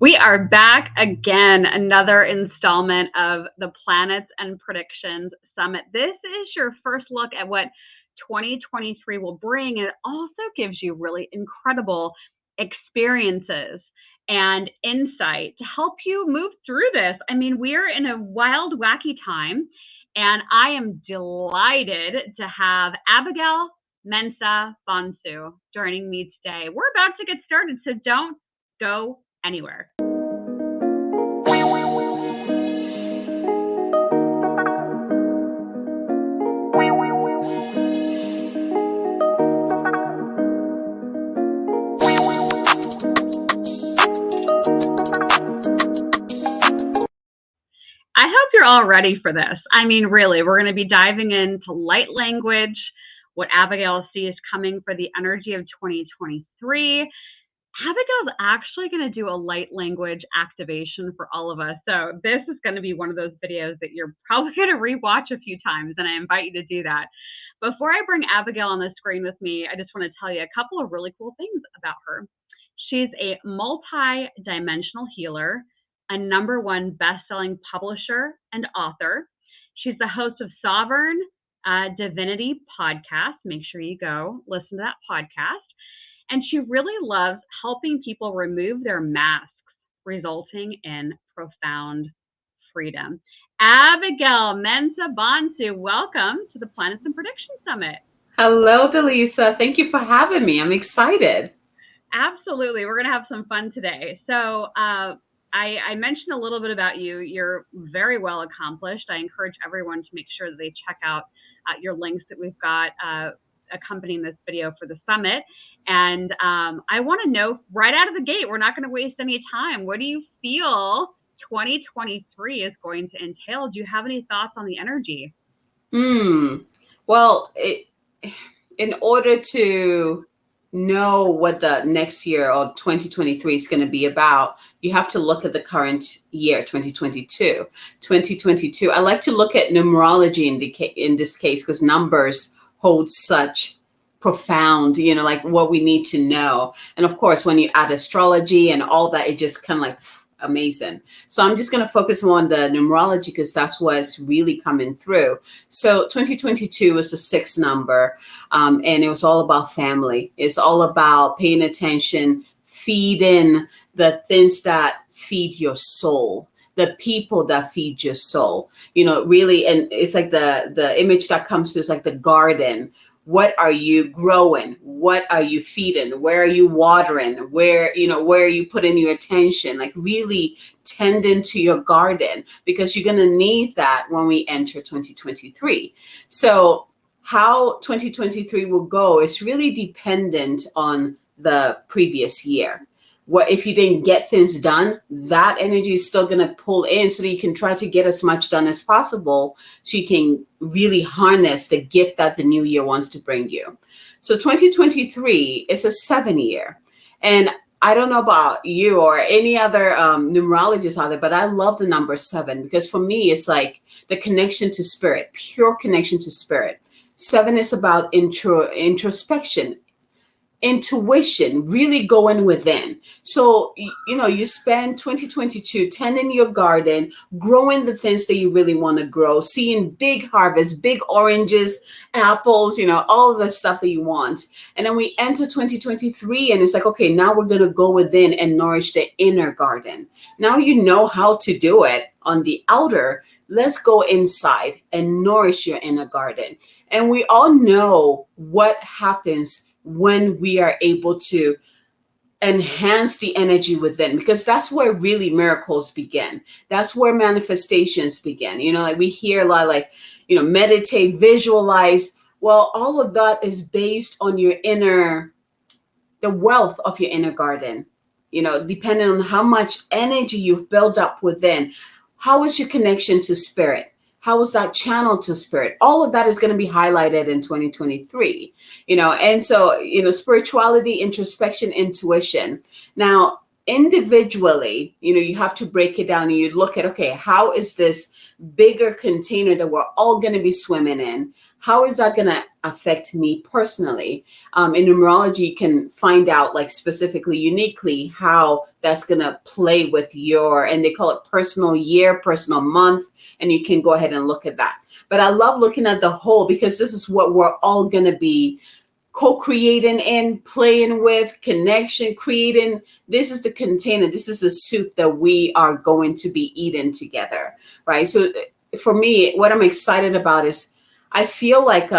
We are back again, another installment of the Planets and Predictions Summit. This is your first look at what 2023 will bring, and it also gives you really incredible experiences and insight to help you move through this. I mean, we're in a wild, wacky time, and I am delighted to have Abigail Mensah-Bonsu joining me today. We're about to get started, so don't go anywhere. I hope you're all ready for this. I mean, really, we're going to be diving into light language, what Abigail sees coming for the energy of 2023. Abigail's actually going to do a light language activation for all of us. So this is going to be one of those videos that you're probably going to rewatch a few times, and I invite you to do that. Before I bring Abigail on the screen with me, I just want to tell you a couple of really cool things about her. She's a multi-dimensional healer, a #1 best-selling publisher and author. She's the host of Sovereign Divinity podcast. Make sure you go listen to that podcast. And she really loves helping people remove their masks, resulting in profound freedom. Abigail Mensah-Bonsu, welcome to the Planets and Prediction Summit. Hello, Dallisa. Thank you for having me. I'm excited. Absolutely. We're going to have some fun today. So I mentioned a little bit about you. You're very well accomplished. I encourage everyone to make sure that they check out your links that we've got accompanying this video for the summit. And I want to know right out of the gate, we're not going to waste any time. What do you feel 2023 is going to entail? Do you have any thoughts on the energy? Well, in order to know what the next year or 2023 is going to be about, you have to look at the current year, 2022. 2022, I like to look at numerology in this case because numbers hold such profound, like what we need to know. And of course, when you add astrology and all that, it just kind of like amazing. So I'm just going to focus more on the numerology because that's what's really coming through. So 2022 was the 6th number, and it was all about family. It's all about paying attention, feeding the things that feed your soul, the people that feed your soul, really. And it's like the image that comes to is like the garden. What are you growing? What are you feeding? Where are you watering? Where are you putting your attention? Like really tending to your garden, because you're going to need that when we enter 2023. So how 2023 will go is really dependent on the previous year. What if you didn't get things done? That energy is still going to pull in so that you can try to get as much done as possible so you can really harness the gift that the new year wants to bring you. So 2023 is a 7 year. And I don't know about you or any other numerologists out there, but I love the number 7 because for me, it's like the connection to spirit, pure connection to spirit. 7 is about introspection, intuition, really going within. So, you spend 2022 tending your garden, growing the things that you really want to grow, seeing big harvests, big oranges, apples, all of the stuff that you want. And then we enter 2023 and it's like, okay, now we're going to go within and nourish the inner garden. Now you know how to do it on the outer. Let's go inside and nourish your inner garden. And we all know what happens when we are able to enhance the energy within, because that's where really miracles begin. That's where manifestations begin. Like we hear a lot like, meditate, visualize. Well, all of that is based on your the wealth of your inner garden, depending on how much energy you've built up within. How is your connection to spirit? How is that channel to spirit? All of that is going to be highlighted in 2023, and so, spirituality, introspection, intuition. Now, individually, you have to break it down and you look at, okay, how is this bigger container that we're all going to be swimming in? How is that going to affect me personally? In numerology, you can find out like specifically, uniquely, how that's going to play with your, and they call it personal year, personal month, and you can go ahead and look at that. But I love looking at the whole, because this is what we're all going to be co-creating in, playing with, connection, creating. This is the container. This is the soup that we are going to be eating together, right? So for me, what I'm excited about is I feel like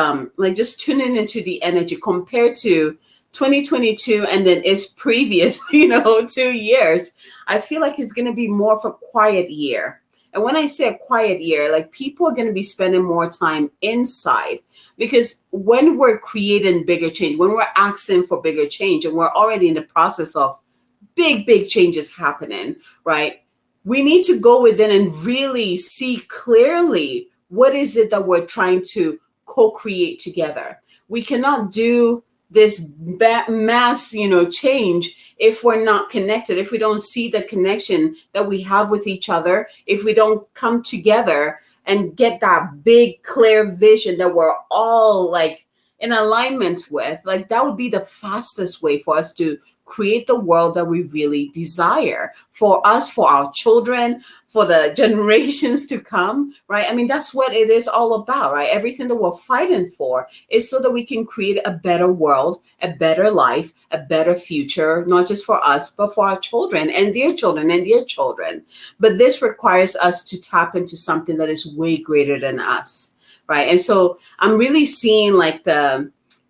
just tuning into the energy compared to 2022 and then its previous, 2 years. I feel like it's going to be more of a quiet year. And when I say a quiet year, like people are going to be spending more time inside, because when we're creating bigger change, when we're asking for bigger change, and we're already in the process of big changes happening, right? We need to go within and really see clearly what is it that we're trying to co-create together. We cannot do this mass, change if we're not connected, if we don't see the connection that we have with each other, if we don't come together and get that big, clear vision that we're all like in alignment with. Like that would be the fastest way for us to create the world that we really desire for us, for our children, for the generations to come, right? I mean, that's what it is all about, right? Everything that we're fighting for is so that we can create a better world, a better life, a better future, not just for us, but for our children and their children and their children. But this requires us to tap into something that is way greater than us, right? And so I'm really seeing like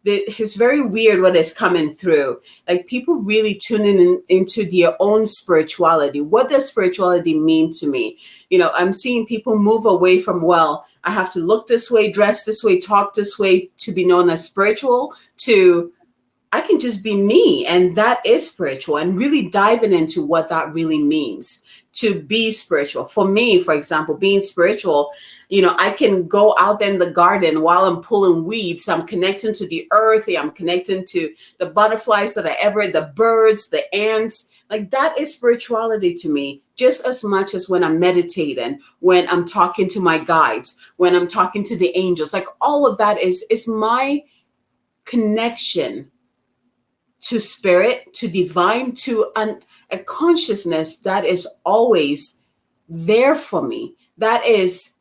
it's very weird what is coming through. Like people really tuning into their own spirituality. What does spirituality mean to me? I'm seeing people move away from, well, I have to look this way, dress this way, talk this way to be known as spiritual, to I can just be me, and that is spiritual, and really diving into what that really means to be spiritual. For me, for example, being spiritual, I can go out there in the garden while I'm pulling weeds. I'm connecting to the earth. I'm connecting to the butterflies the birds, the ants. Like that is spirituality to me, just as much as when I'm meditating, when I'm talking to my guides, when I'm talking to the angels. Like all of that is my connection to spirit, to divine, to a consciousness that is always there for me. That is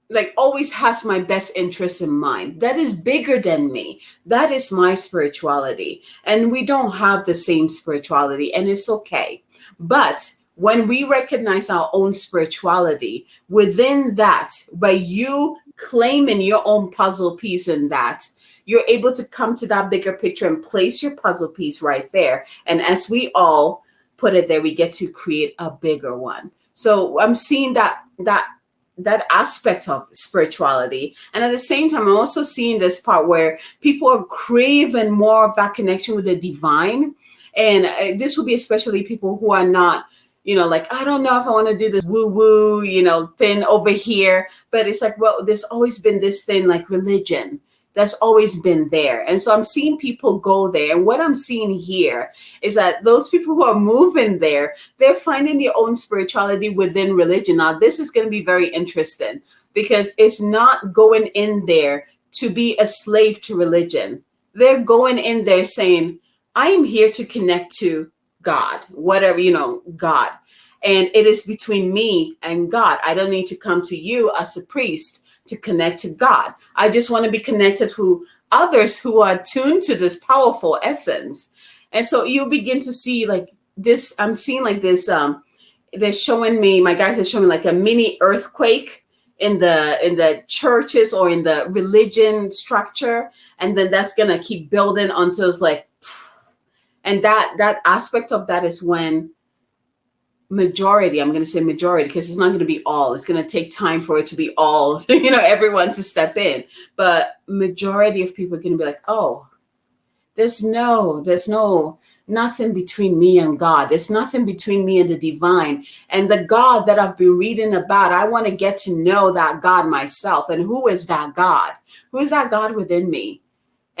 like always has my best interest in mind. That is bigger than me. That is my spirituality. And we don't have the same spirituality, and it's okay. But when we recognize our own spirituality within that, by you claiming your own puzzle piece in that, you're able to come to that bigger picture and place your puzzle piece right there. And as we all put it there, we get to create a bigger one. So I'm seeing that aspect of spirituality. And at the same time, I'm also seeing this part where people are craving more of that connection with the divine. And this will be especially people who are not, like, I don't know if I want to do this woo-woo, thing over here. But it's like, well, there's always been this thing like religion that's always been there. And so I'm seeing people go there. And what I'm seeing here is that those people who are moving there, they're finding their own spirituality within religion. Now, this is going to be very interesting because it's not going in there to be a slave to religion. They're going in there saying, I am here to connect to God, whatever, God. And it is between me and God. I don't need to come to you as a priest to connect to God. I just want to be connected to others who are tuned to this powerful essence. And so you begin to see like this, I'm seeing like this, they're showing me, my guys are showing me like a mini earthquake in the churches or in the religion structure. And then that's going to keep building until it's like, and that aspect of that is when majority, I'm going to say majority, because it's not going to be all. It's going to take time for it to be all, everyone to step in. But majority of people are going to be like, oh, there's nothing between me and God. There's nothing between me and the divine. And the God that I've been reading about, I want to get to know that God myself. And who is that God? Who is that God within me?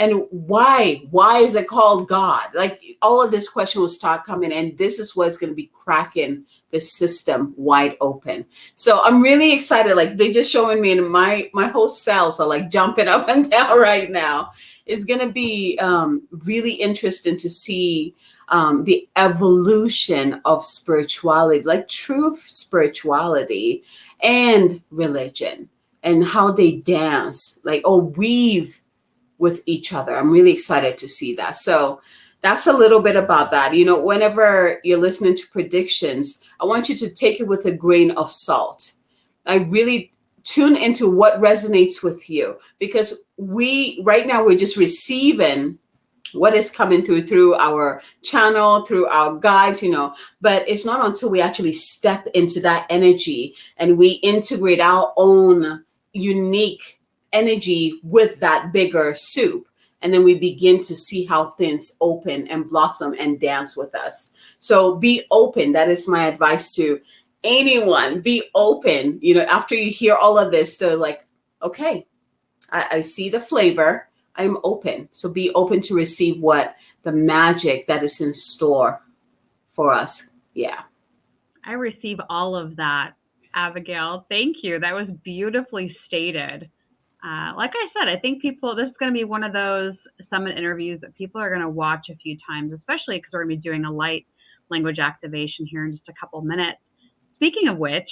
And why is it called God? Like all of this question will start coming, and this is what's going to be cracking the system wide open. So I'm really excited. Like they just showing me, and my whole cells are like jumping up and down right now. It's going to be really interesting to see the evolution of spirituality, like true spirituality and religion, and how they dance, like, or weave with each other. I'm really excited to see that. So that's a little bit about that. You know, whenever you're listening to predictions, I want you to take it with a grain of salt. I really tune into what resonates with you, because right now we're just receiving what is coming through our channel, through our guides, you know, but it's not until we actually step into that energy and we integrate our own unique energy with that bigger soup. And then we begin to see how things open and blossom and dance with us. So be open. That is my advice to anyone. Be open. You know, after you hear all of this, they're like, okay, I see the flavor. I'm open. So be open to receive what the magic that is in store for us. Yeah. I receive all of that, Abigail. Thank you. That was beautifully stated. Like I said, I think this is going to be one of those summit interviews that people are going to watch a few times, especially because we're going to be doing a light language activation here in just a couple minutes. Speaking of which,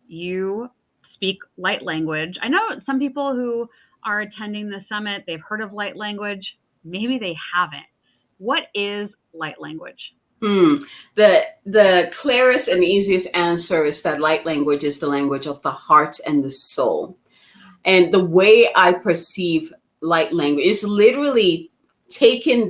you speak light language. I know some people who are attending the summit, they've heard of light language. Maybe they haven't. What is light language? The clearest and easiest answer is that light language is the language of the heart and the soul. And the way I perceive light language is literally taking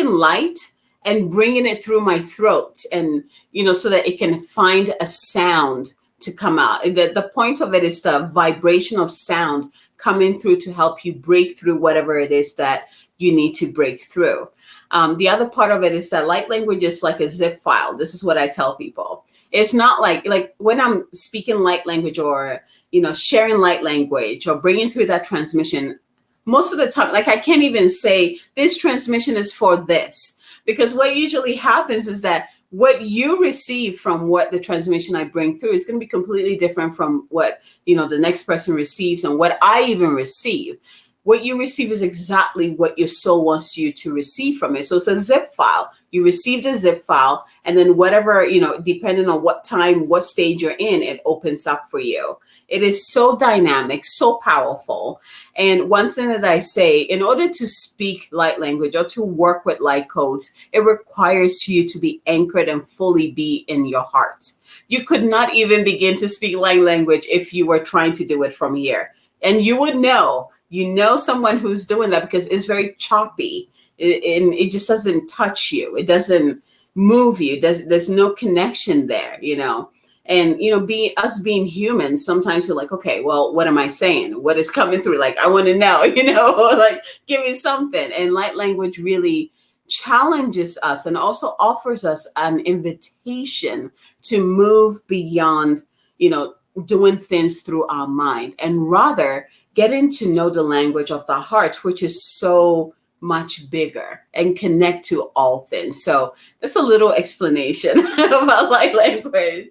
light and bringing it through my throat, and, you know, so that it can find a sound to come out. The point of it is the vibration of sound coming through to help you break through whatever it is that you need to break through. The other part of it is that light language is like a zip file. This is what I tell people. It's not like when I'm speaking light language, or, you know, sharing light language, or bringing through that transmission, most of the time, like I can't even say this transmission is for this, because what usually happens is that what you receive from what the transmission I bring through is going to be completely different from what, you know, the next person receives, and what I even receive. What you receive is exactly what your soul wants you to receive from it. So it's a zip file. You received a zip file, and then whatever, you know, depending on what time, what stage you're in, it opens up for you. It is so dynamic, so powerful. And one thing that I say, in order to speak light language or to work with light codes, it requires you to be anchored and fully be in your heart. You could not even begin to speak light language if you were trying to do it from here. And you would know. You know someone who's doing that, because it's very choppy. It just doesn't touch you. It doesn't move you. There's no connection there, you know. And, you know, being human, sometimes we're like, okay, well, what am I saying? What is coming through? Like, I want to know, you know, like, give me something. And light language really challenges us and also offers us an invitation to move beyond, you know, doing things through our mind, and rather getting to know the language of the heart, which is so much bigger, and connect to all things. So that's a little explanation about light language.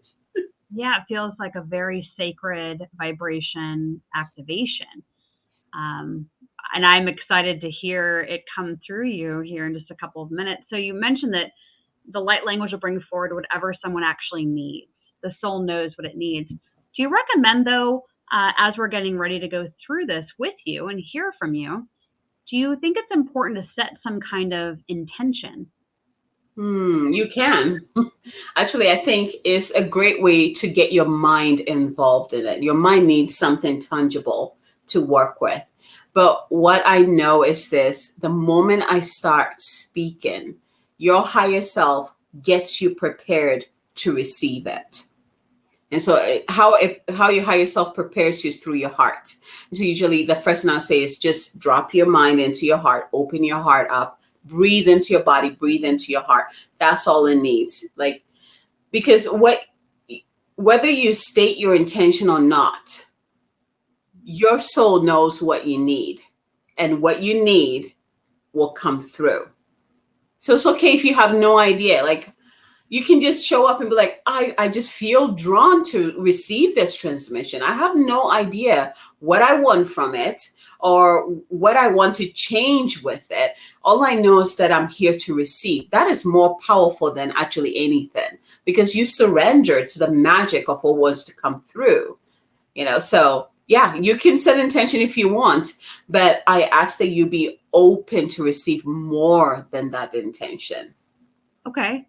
Yeah, it feels like a very sacred vibration activation. And I'm excited to hear it come through you here in just a couple of minutes. So you mentioned that the light language will bring forward whatever someone actually needs. The soul knows what it needs. Do you recommend, though, as we're getting ready to go through this with you and hear from you, do you think it's important to set some kind of intention? You can. Actually, I think it's a great way to get your mind involved in it. Your mind needs something tangible to work with. But what I know is this: the moment I start speaking, your higher self gets you prepared to receive it. And so how your higher self prepares you is through your heart. So usually the first thing I'll say is just drop your mind into your heart, open your heart up, breathe into your body, breathe into your heart. That's all it needs. Like, because whether you state your intention or not, your soul knows what you need. and what you need will come through. So it's okay if you have no idea. Like, you can just show up and be like, I just feel drawn to receive this transmission. I have no idea what I want from it or what I want to change with it. All I know is that I'm here to receive. That is more powerful than actually anything, because you surrender to the magic of what wants to come through. So yeah, you can set intention if you want, but I ask that you be open to receive more than that intention. Okay.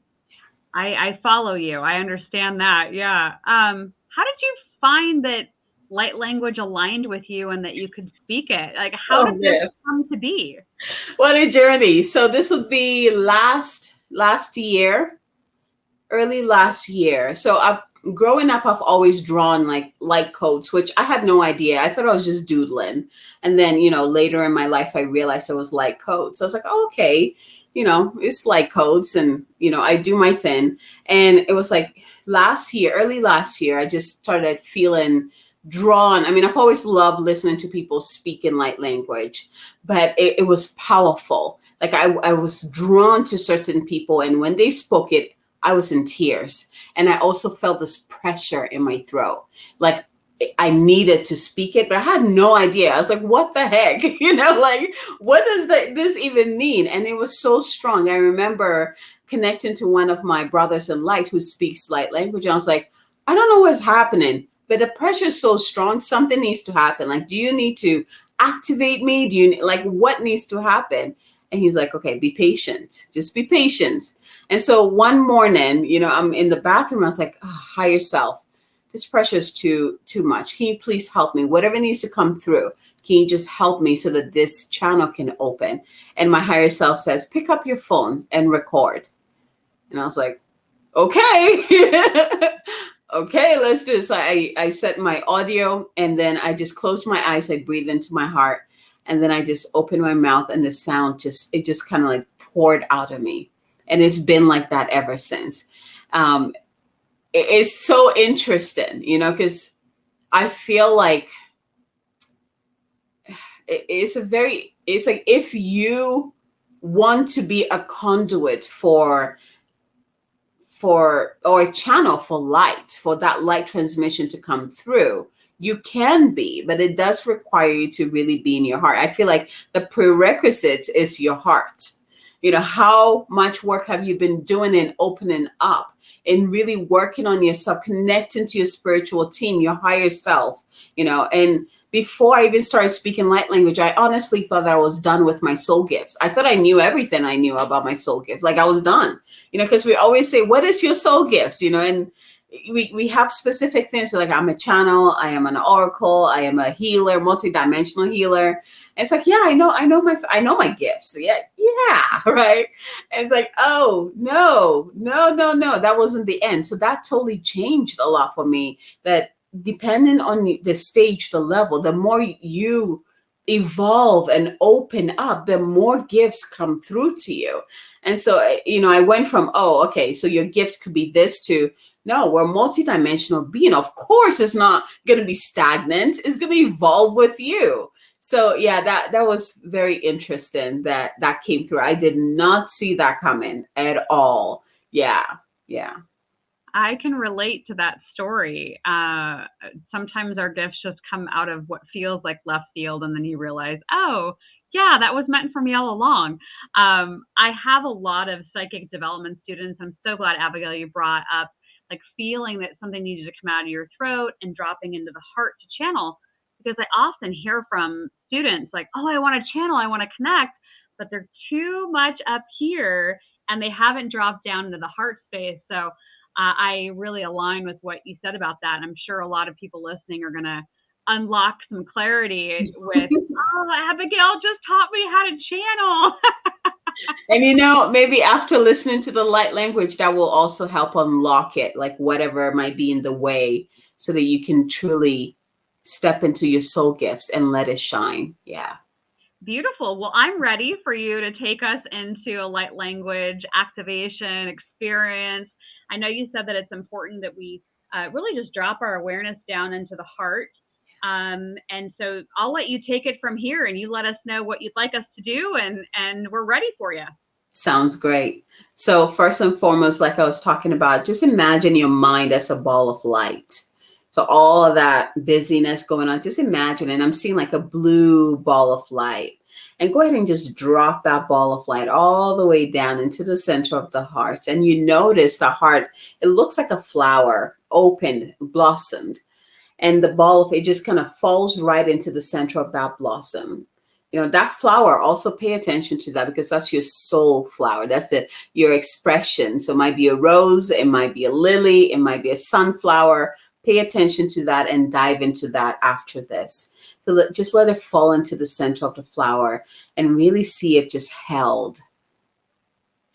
I follow you. I understand that. Yeah. How did you find that light language aligned with you and that you could speak it? Like, how Oh did this man, come to be? what a journey! So this would be last year, early last year. So growing up, I've always drawn like light codes, which I had no idea. I thought I was just doodling, and then later in my life, I realized it was light codes. So I was like, oh, okay, it's light codes, and I do my thing. And it was like early last year, I just started feeling drawn. I mean, I've always loved listening to people speak in light language, but it was powerful. Like I was drawn to certain people, and when they spoke it, I was in tears. And I also felt this pressure in my throat. Like I needed to speak it, but I had no idea. I was like, what the heck? Like, what does this even mean? And it was so strong. I remember connecting to one of my brothers in light who speaks light language. And I was like, I don't know what's happening, but the pressure is so strong. Something needs to happen. Like, do you need to activate me? Do you like, what needs to happen? And he's like, okay, be patient. Just be patient. And so one morning, I'm in the bathroom. I was like, oh, higher self, this pressure is too much. Can you please help me? Whatever needs to come through, can you just help me so that this channel can open? And my higher self says, pick up your phone and record. And I was like, okay. Okay, let's do this. I set my audio, and then I just closed my eyes. I breathed into my heart, and then I just opened my mouth, and the sound just kind of like poured out of me. And it's been like that ever since. It's so interesting, because I feel like it's like if you want to be a conduit for or a channel for light, for that light transmission to come through, you can be, but it does require you to really be in your heart. I feel like the prerequisite is your heart. How much work have you been doing in opening up and really working on yourself, connecting to your spiritual team, your higher self, and before I even started speaking light language, I honestly thought that I was done with my soul gifts. I thought I knew everything I knew about my soul gift. Like I was done, because we always say, what is your soul gifts? And we have specific things. So like, I'm a channel, I am an oracle, I am a healer, multidimensional healer. And it's like, yeah, I know my gifts. Yeah, right. And it's like, oh no, that wasn't the end. So that totally changed a lot for me. That depending on the stage, the level, the more you evolve and open up, the more gifts come through to you. And so, I went from, oh, okay, so your gift could be this, to, no, we're multidimensional being. Of course, it's not going to be stagnant. It's going to evolve with you. So yeah, that was very interesting that came through. I did not see that coming at all. Yeah. I can relate to that story. Sometimes our gifts just come out of what feels like left field, and then you realize, oh, yeah, that was meant for me all along. I have a lot of psychic development students. I'm so glad, Abigail, you brought up like feeling that something needed to come out of your throat and dropping into the heart to channel, because I often hear from students like, oh, I want to channel, I want to connect, but they're too much up here and they haven't dropped down into the heart space. So I really align with what you said about that. And I'm sure a lot of people listening are going to unlock some clarity with, oh, Abigail just taught me how to channel. And maybe after listening to the light language, that will also help unlock it, like whatever might be in the way, so that you can truly step into your soul gifts and let it shine. Yeah. Beautiful. Well, I'm ready for you to take us into a light language activation experience. I know you said that it's important that we really just drop our awareness down into the heart. And so I'll let you take it from here, and you let us know what you'd like us to do, and we're ready for you. Sounds great. So first and foremost, like I was talking about, just imagine your mind as a ball of light. So all of that busyness going on, just imagine, and I'm seeing like a blue ball of light. And go ahead and just drop that ball of light all the way down into the center of the heart. And you notice the heart, it looks like a flower, opened, blossomed. And the ball of it just kind of falls right into the center of that blossom. That flower, also pay attention to that, because that's your soul flower. That's your expression. So it might be a rose, it might be a lily, it might be a sunflower. Pay attention to that and dive into that after this. So just let it fall into the center of the flower and really see it just held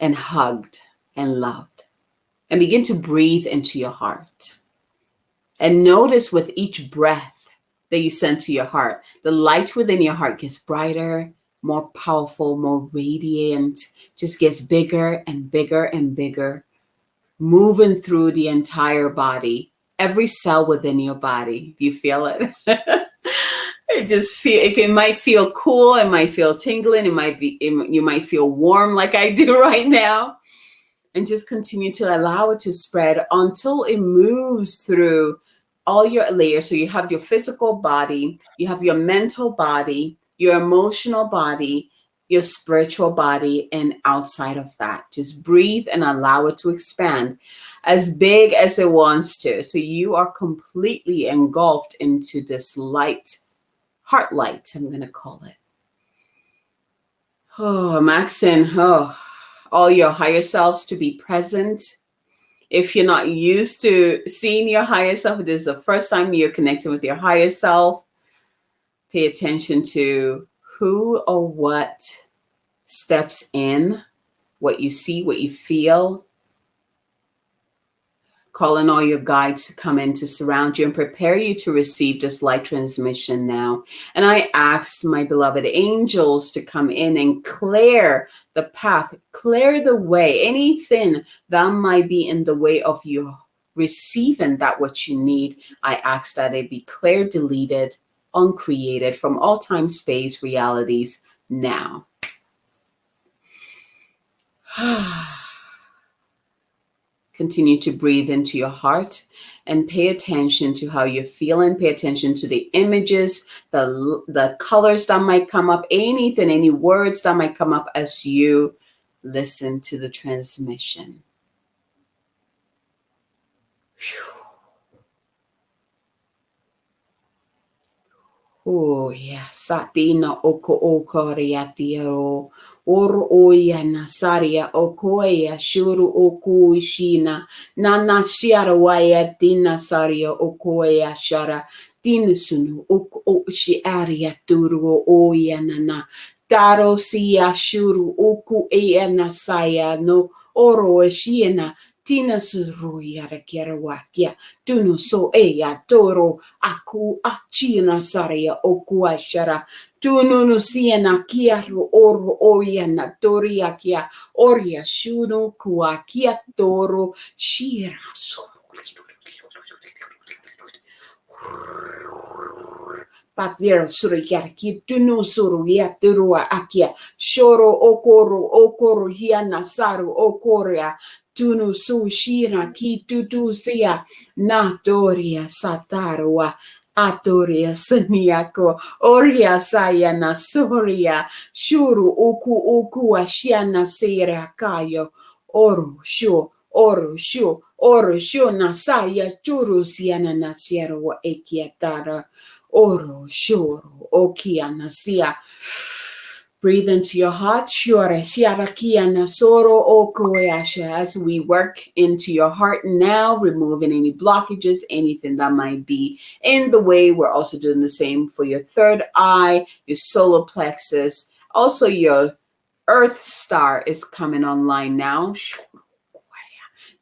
and hugged and loved. And begin to breathe into your heart. And notice with each breath that you send to your heart, the light within your heart gets brighter, more powerful, more radiant, just gets bigger and bigger and bigger, moving through the entire body, every cell within your body. You feel it? It might feel cool, it might feel tingling, you might feel warm like I do right now. And just continue to allow it to spread until it moves through all your layers. So you have your physical body, you have your mental body, your emotional body, your spiritual body, and outside of that, just breathe and allow it to expand as big as it wants to. So you are completely engulfed into this light, heart light, I'm going to call it. I'm asking all your higher selves to be present. If you're not used to seeing your higher self, this is the first time you're connecting with your higher self, pay attention to who or what steps in, what you see, what you feel. Call in all your guides to come in to surround you and prepare you to receive this light transmission now. And I asked my beloved angels to come in and clear the path, clear the way, anything that might be in the way of you receiving that what you need. I asked that it be cleared, deleted, uncreated from all time, space, realities now. Continue to breathe into your heart and pay attention to how you're feeling. Pay attention to the images, the colors that might come up, anything, any words that might come up as you listen to the transmission. Oh, yeah. Satina oko okoriatiero. Or oya nasaria okoya shuru okuishina. Nana shiara waya dina saria okoya shara. Dinusunu oko shiaria turu oya nana. Taro siya shuru oku ea nasaya no oro eshiena. Tina suru yara kiara wakia. Tuno so ea toro aku achina saria oku ashara. Tununu siena kiaru oro oriana toria kia oria shuno kuakia toro shira soro. Patero suru yarki tunu suru yaturua akia shoro okoro hiana saru okoria tunu su shira ki tutu sia natoria satarua atoria saniako oria sayana soria shuru uku ashiana sera kayo oro shu nasaya churu siana nasiero wa ekiatara oro shuru okiana sia. Breathe into your heart. Shure shiarakiana soro okoyasha. As we work into your heart now, removing any blockages, anything that might be in the way. We're also doing the same for your third eye, your solar plexus. Also, your Earth star is coming online now.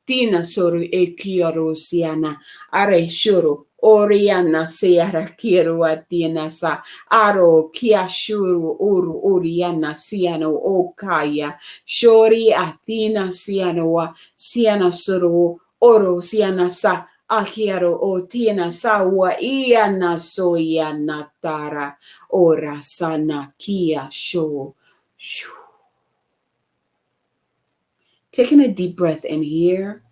Tina soru e kiaro siana are shuru oriana seara kiero atina sa aro kiashuru uru oriana siano okaya shori atina siano wa siana soru oro siana sa Akiaro o tina sawa ia na soya natara ora sana kia sho. Taking a deep breath in here.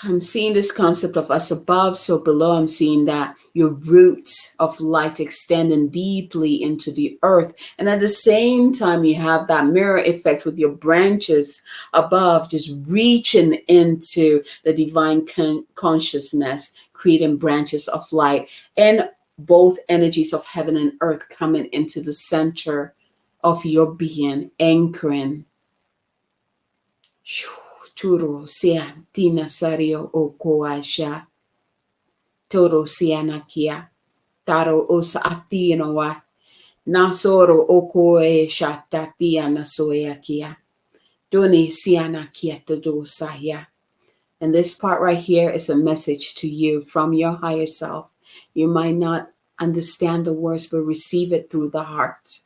I'm seeing this concept of us above, so below. I'm seeing that your roots of light extending deeply into the earth. And at the same time, you have that mirror effect with your branches above, just reaching into the divine consciousness, creating branches of light, and both energies of heaven and earth coming into the center of your being, anchoring. Turo sia tina sario o koasha. Toro siana kia. Taro o saatino wa. Nasoro o koe shata tiana soya kia. Doni siana kia todo saya. And this part right here is a message to you from your higher self. You might not understand the words, but receive it through the heart.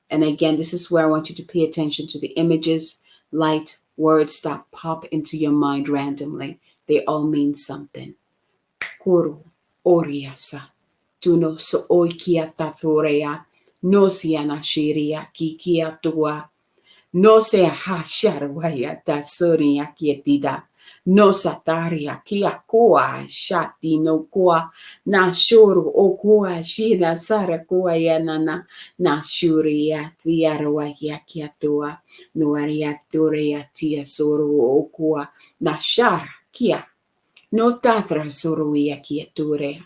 And again, this is where I want you to pay attention to the images, light, words that pop into your mind randomly. They all mean something. Kuru oriasa. Tuno so oikia tatorea. No siana shiria kikia tua. No se hasharwaya tatsoria kietida. No sataria kia koa shati no koa na shuru o koa shina sara koa yanana na shuria tiarawa kia tua no aria torea tia soro o koa na shara kia no tatra soro ia kia torea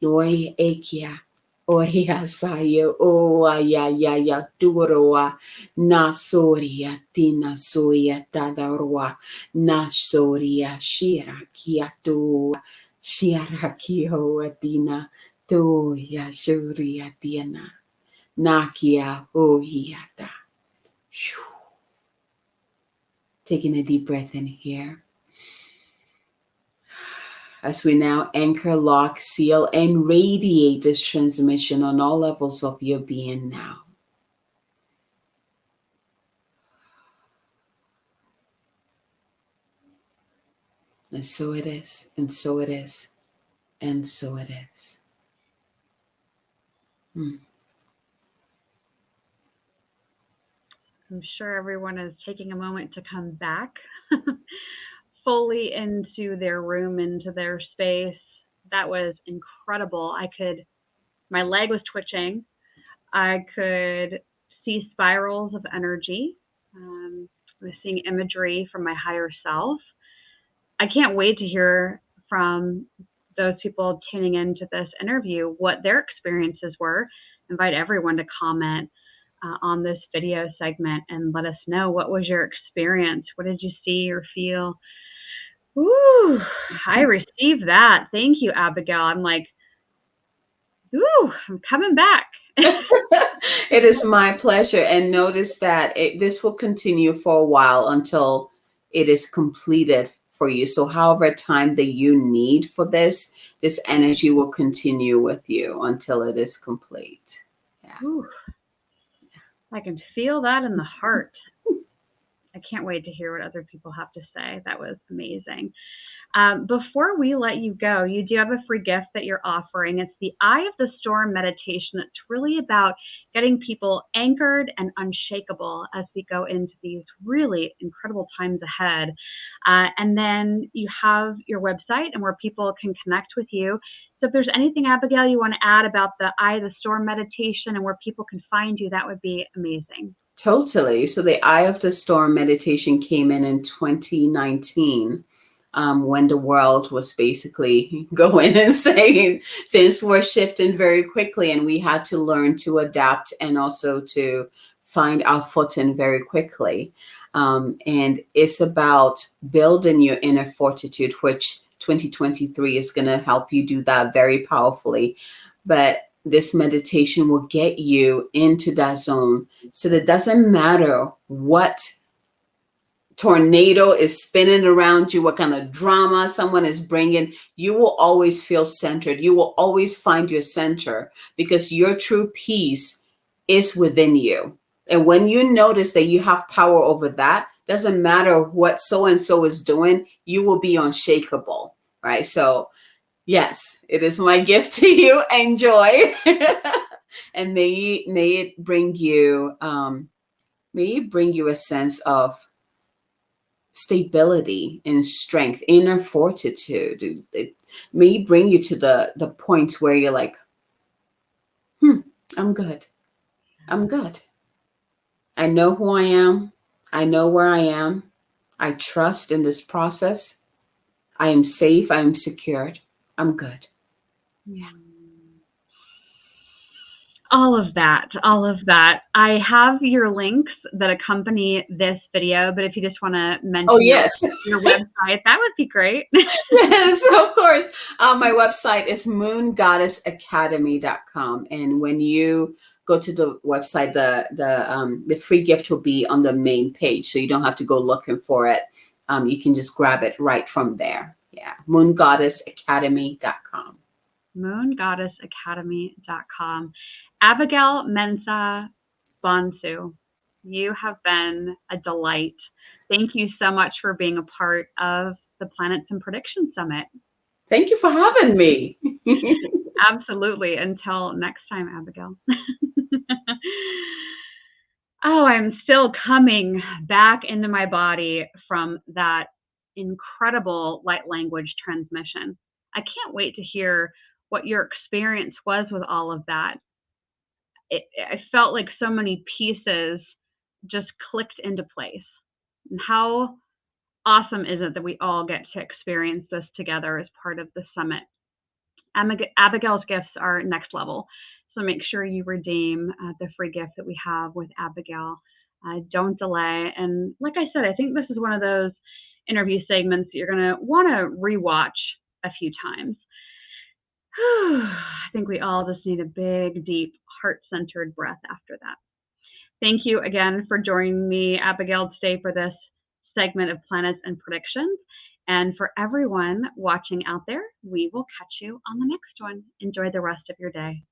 no e kia Oria saya o ya turoa na soria tina soya tadaroa na soria shira kia tu shira kio atina to ya shuria tina na kia o hiata. Taking a deep breath in here. As we now anchor, lock, seal, and radiate this transmission on all levels of your being now. And so it is, and so it is, and so it is. I'm sure everyone is taking a moment to come back fully into their room, into their space. That was incredible. My leg was twitching. I could see spirals of energy. I was seeing imagery from my higher self. I can't wait to hear from those people tuning into this interview what their experiences were. Invite everyone to comment on this video segment and let us know, what was your experience? What did you see or feel? Ooh, I received that. Thank you, Abigail. I'm like, ooh, I'm coming back. It is my pleasure. And notice that this will continue for a while until it is completed for you. So however time that you need for this energy will continue with you until it is complete. Yeah. Ooh, I can feel that in the heart. I can't wait to hear what other people have to say. That was amazing. Before we let you go, you do have a free gift that you're offering. It's the Eye of the Storm meditation. It's really about getting people anchored and unshakable as we go into these really incredible times ahead. And then you have your website and where people can connect with you. So if there's anything, Abigail, you want to add about the Eye of the Storm meditation and where people can find you, that would be amazing. Totally. So the Eye of the Storm meditation came in 2019. When the world was basically going insane. Things were shifting very quickly, and we had to learn to adapt and also to find our footing very quickly. And it's about building your inner fortitude, which 2023 is going to help you do that very powerfully. But this meditation will get you into that zone, so that it doesn't matter what tornado is spinning around you, what kind of drama someone is bringing, you will always feel centered. You will always find your center, because your true peace is within you. And when you notice that you have power over that, Doesn't matter what so-and-so is doing, you will be unshakable, right? So yes, it is my gift to you. Enjoy. And may it bring you a sense of stability and strength, inner fortitude. It may bring you to the point where you're like, I'm good. I'm good. I know who I am. I know where I am. I trust in this process. I am safe. I am secured. I'm good. Yeah. All of that. I have your links that accompany this video, but if you just want to mention yes. your website, that would be great. Yes, of course. My website is moongoddessacademy.com. And when you go to the website, the free gift will be on the main page. So you don't have to go looking for it. You can just grab it right from there. Yeah. moongoddessacademy.com. moongoddessacademy.com. Abigail Mensah-Bonsu, you have been a delight. Thank you so much for being a part of the Planets and Prediction Summit. Thank you for having me. Absolutely. Until next time, Abigail. Oh, I'm still coming back into my body from that incredible light language transmission. I can't wait to hear what your experience was with all of that. I felt like so many pieces just clicked into place. And how awesome is it that we all get to experience this together as part of the summit? Abigail's gifts are next level. So make sure you redeem the free gift that we have with Abigail. Don't delay. And like I said, I think this is one of those interview segments that you're going to want to rewatch a few times. I think we all just need a big, deep, heart-centered breath after that. Thank you again for joining me, Abigail, today for this segment of Planets and Predictions. And for everyone watching out there, we will catch you on the next one. Enjoy the rest of your day.